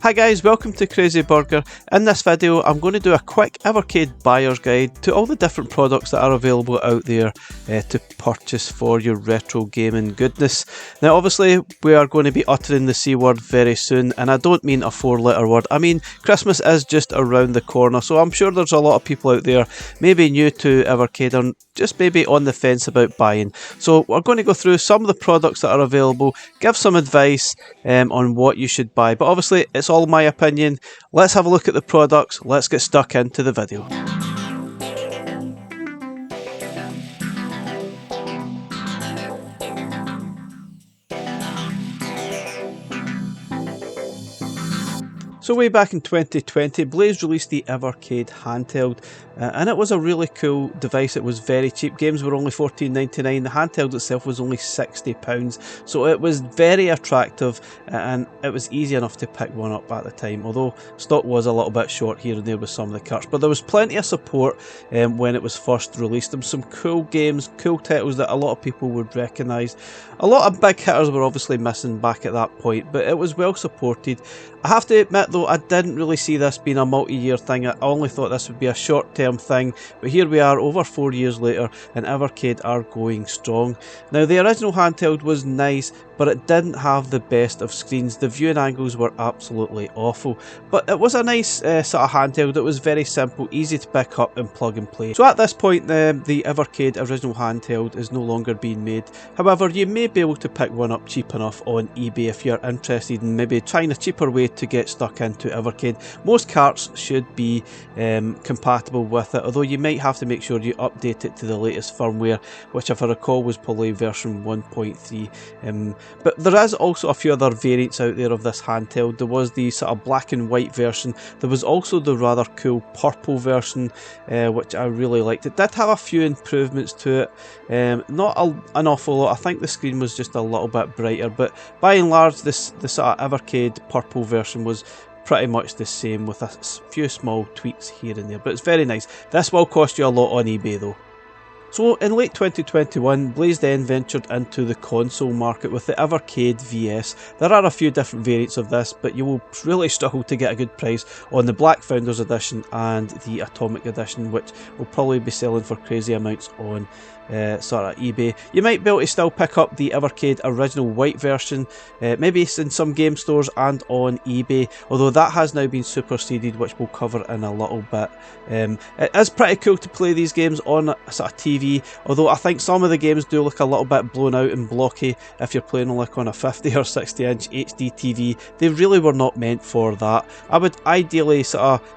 Hi guys, welcome to Crazy Burger. In this video I'm going to do a quick Evercade buyer's guide to all the different products that are available out there to purchase for your retro gaming goodness. Now obviously we are going to be uttering the C word very soon, and I don't mean a 4-letter word, I mean Christmas is just around the corner, so I'm sure there's a lot of people out there maybe new to Evercade and just maybe on the fence about buying. So we're going to go through some of the products that are available, give some advice on what you should buy, but obviously it's all my opinion. Let's have a look at the products, let's get stuck into the video. So way back in 2020, Blaze released the Evercade handheld, and it was a really cool device. It was very cheap. Games were only $14.99. The handheld itself was only £60, so it was very attractive and it was easy enough to pick one up at the time, although stock was a little bit short here and there with some of the carts. But there was plenty of support when it was first released. There were some cool games, cool titles that a lot of people would recognise. A lot of big hitters were obviously missing back at that point, but it was well supported. I have to admit though, I didn't really see this being a multi-year thing. I only thought this would be a short-term thing, but here we are over 4 years later and Evercade are going strong. Now the original handheld was nice, but it didn't have the best of screens. The viewing angles were absolutely awful, but it was a nice sort of handheld. It was very simple, easy to pick up and plug and play. So at this point the Evercade original handheld is no longer being made. However, you may be able to pick one up cheap enough on eBay if you're interested in maybe trying a cheaper way to get stuck into Evercade. Most carts should be compatible with it, although you might have to make sure you update it to the latest firmware, which if I recall was probably version 1.3. But there is also a few other variants out there of this handheld. There was the sort of black and white version. There was also the rather cool purple version, which I really liked. It did have a few improvements to it, not an awful lot. I think the screen was just a little bit brighter, but by and large the sort of Evercade purple version was pretty much the same with a few small tweaks here and there, but it's very nice. This will cost you a lot on eBay though. So in late 2021, Blaze then ventured into the console market with the Evercade VS. There are a few different variants of this, but you will really struggle to get a good price on the Black Founders Edition and the Atomic Edition, which will probably be selling for crazy amounts on sort of eBay. You might be able to still pick up the Evercade original white version, maybe in some game stores and on eBay, although that has now been superseded, which we'll cover in a little bit. It is pretty cool to play these games on a sort of TV, although I think some of the games do look a little bit blown out and blocky if you're playing like on a 50 or 60 inch HD TV. They really were not meant for that. I would ideally sort of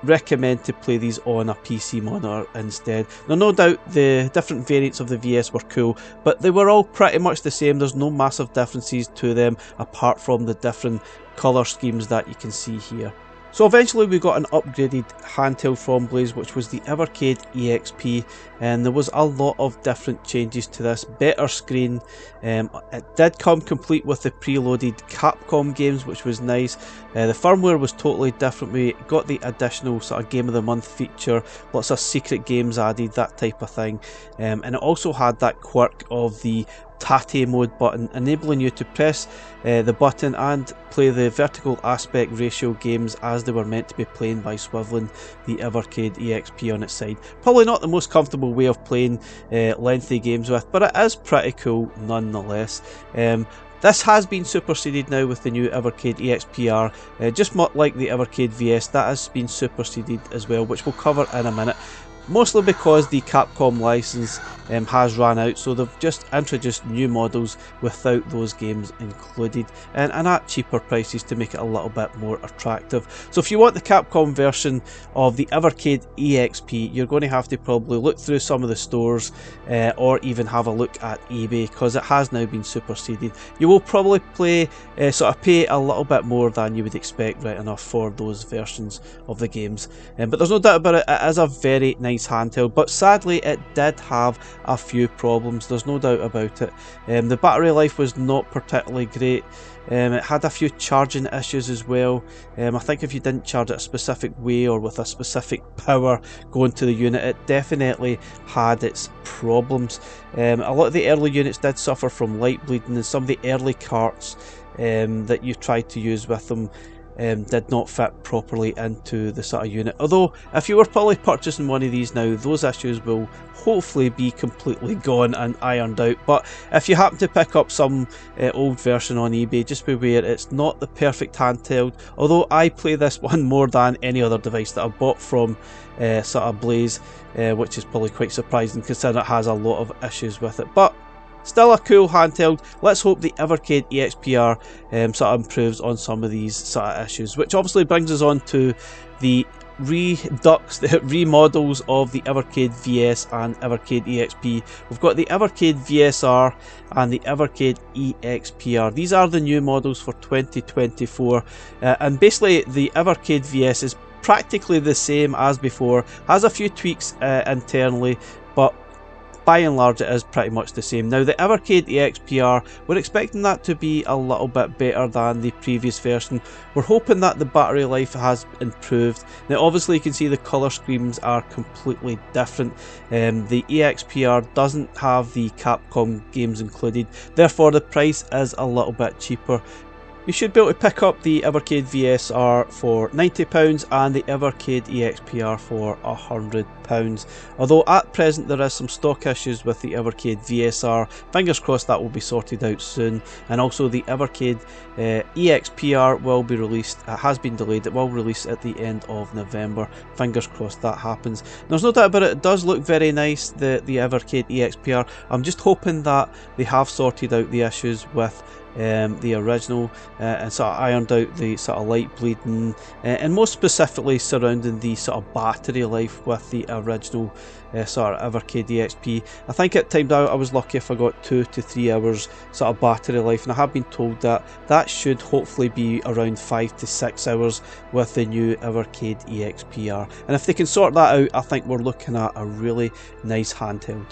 recommend to play these on a PC monitor instead. Now no doubt the different variants of the VS were cool, but they were all pretty much the same. There's no massive differences to them apart from the different colour schemes that you can see here. So eventually we got an upgraded handheld from Blaze, which was the Evercade EXP, and there was a lot of different changes to this. Better screen, it did come complete with the preloaded Capcom games, which was nice. The firmware was totally different. We got the additional sort of Game of the Month feature, lots of secret games added, that type of thing, and it also had that quirk of the Tate mode button, enabling you to press the button and play the vertical aspect ratio games as they were meant to be playing by swiveling the Evercade EXP on its side. Probably not the most comfortable way of playing lengthy games with, but it is pretty cool nonetheless. This has been superseded now with the new Evercade EXP-R, just like the Evercade VS, that has been superseded as well, which we'll cover in a minute. Mostly because the Capcom license has run out, so they've just introduced new models without those games included, and at cheaper prices to make it a little bit more attractive. So if you want the Capcom version of the Evercade EXP, you're going to have to probably look through some of the stores or even have a look at eBay, because it has now been superseded. You will probably sort of pay a little bit more than you would expect, right enough, for those versions of the games, but there's no doubt about it, it is a very nice handheld, but sadly it did have a few problems, there's no doubt about it. The battery life was not particularly great. It had a few charging issues as well. I think if you didn't charge it a specific way or with a specific power going to the unit, it definitely had its problems. A lot of the early units did suffer from light bleeding, and some of the early carts that you tried to use with them did not fit properly into the sort of unit. Although if you were probably purchasing one of these now, those issues will hopefully be completely gone and ironed out. But if you happen to pick up some old version on eBay, just beware, it's not the perfect handheld. Although I play this one more than any other device that I've bought from sort of Blaze, which is probably quite surprising considering it has a lot of issues with it. But still a cool handheld. Let's hope the Evercade EXP-R sort of improves on some of these sort of issues, which obviously brings us on to the remodels of the Evercade VS and Evercade EXP. We've got the Evercade VSR and the Evercade EXP-R. These are the new models for 2024, and basically the Evercade VS is practically the same as before, has a few tweaks internally, but by and large it is pretty much the same. Now the Evercade EXP-R, we're expecting that to be a little bit better than the previous version. We're hoping that the battery life has improved. Now obviously you can see the colour schemes are completely different. The EXP-R doesn't have the Capcom games included, therefore the price is a little bit cheaper. You should be able to pick up the Evercade VSR for £90 and the Evercade EXP-R for £100. Although at present there is some stock issues with the Evercade VSR, fingers crossed that will be sorted out soon. And also the Evercade EXP-R will be released, it has been delayed, it will release at the end of November, fingers crossed that happens. There's no doubt about it, it does look very nice, the Evercade EXP-R. I'm just hoping that they have sorted out the issues with the original and sort of ironed out the sort of light bleeding and most specifically surrounding the sort of battery life with the original sort of Evercade EXP. I think at times I was lucky if I got 2 to 3 hours sort of battery life, and I have been told that that should hopefully be around 5 to 6 hours with the new Evercade EXP-R, and if they can sort that out I think we're looking at a really nice handheld.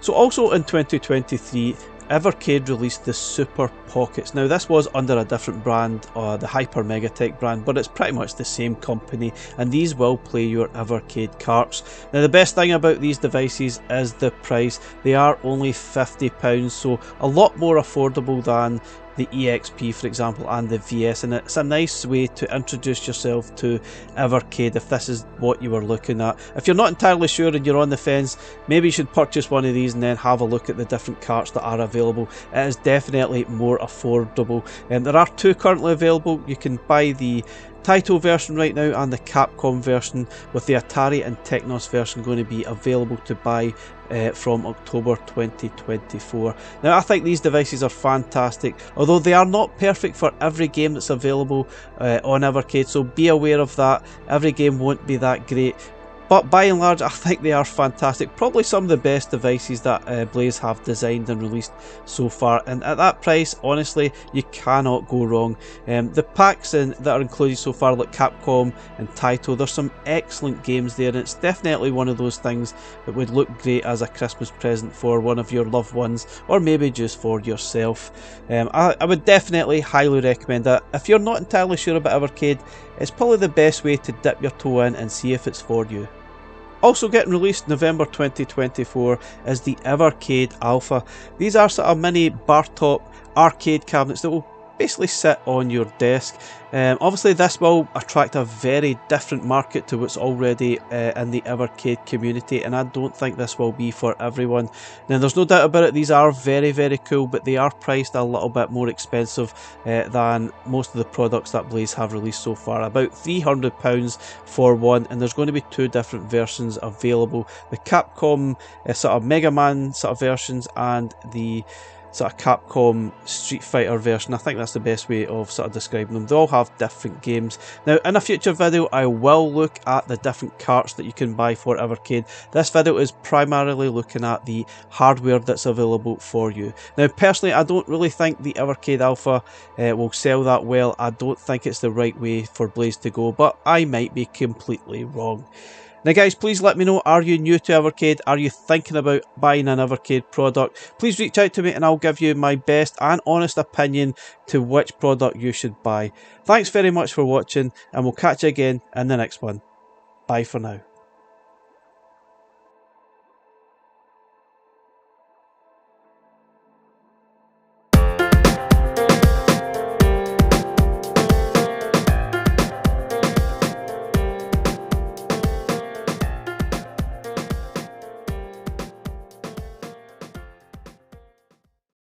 So also in 2023 Evercade released the Super Pockets. Now this was under a different brand, the Hyper Megatech brand, but it's pretty much the same company, and these will play your Evercade carts. Now the best thing about these devices is the price. They are only £50, so a lot more affordable than the EXP for example and the VS, and it's a nice way to introduce yourself to Evercade if this is what you were looking at. If you're not entirely sure and you're on the fence, maybe you should purchase one of these and then have a look at the different carts that are available. It is definitely more affordable, and there are 2 currently available. You can buy the Taito version right now and the Capcom version, with the Atari and Technos version going to be available to buy from October 2024. Now I think these devices are fantastic, although they are not perfect for every game that's available on Evercade, so be aware of that. Every game won't be that great, but by and large I think they are fantastic, probably some of the best devices that Blaze have designed and released so far, and at that price honestly you cannot go wrong. The packs that are included so far, like Capcom and Taito, there's some excellent games there, and it's definitely one of those things that would look great as a Christmas present for one of your loved ones, or maybe just for yourself. I would definitely highly recommend that. If you're not entirely sure about Evercade, it's probably the best way to dip your toe in and see if it's for you. Also getting released November 2024 is the Evercade Alpha. These are sort of mini bar top arcade cabinets that will basically sit on your desk. Obviously this will attract a very different market to what's already in the Evercade community, and I don't think this will be for everyone. Now there's no doubt about it, these are very cool, but they are priced a little bit more expensive than most of the products that Blaze have released so far, about £300 for one, and there's going to be 2 different versions available, the Capcom sort of Mega Man sort of versions and the sort of Capcom Street Fighter version. I think that's the best way of sort of describing them. They all have different games. Now in a future video I will look at the different carts that you can buy for Evercade. This video is primarily looking at the hardware that's available for you. Now personally I don't really think the Evercade Alpha will sell that well. I don't think it's the right way for Blaze to go, but I might be completely wrong. Now guys, please let me know, are you new to Evercade? Are you thinking about buying an Evercade product? Please reach out to me and I'll give you my best and honest opinion to which product you should buy. Thanks very much for watching, and we'll catch you again in the next one. Bye for now.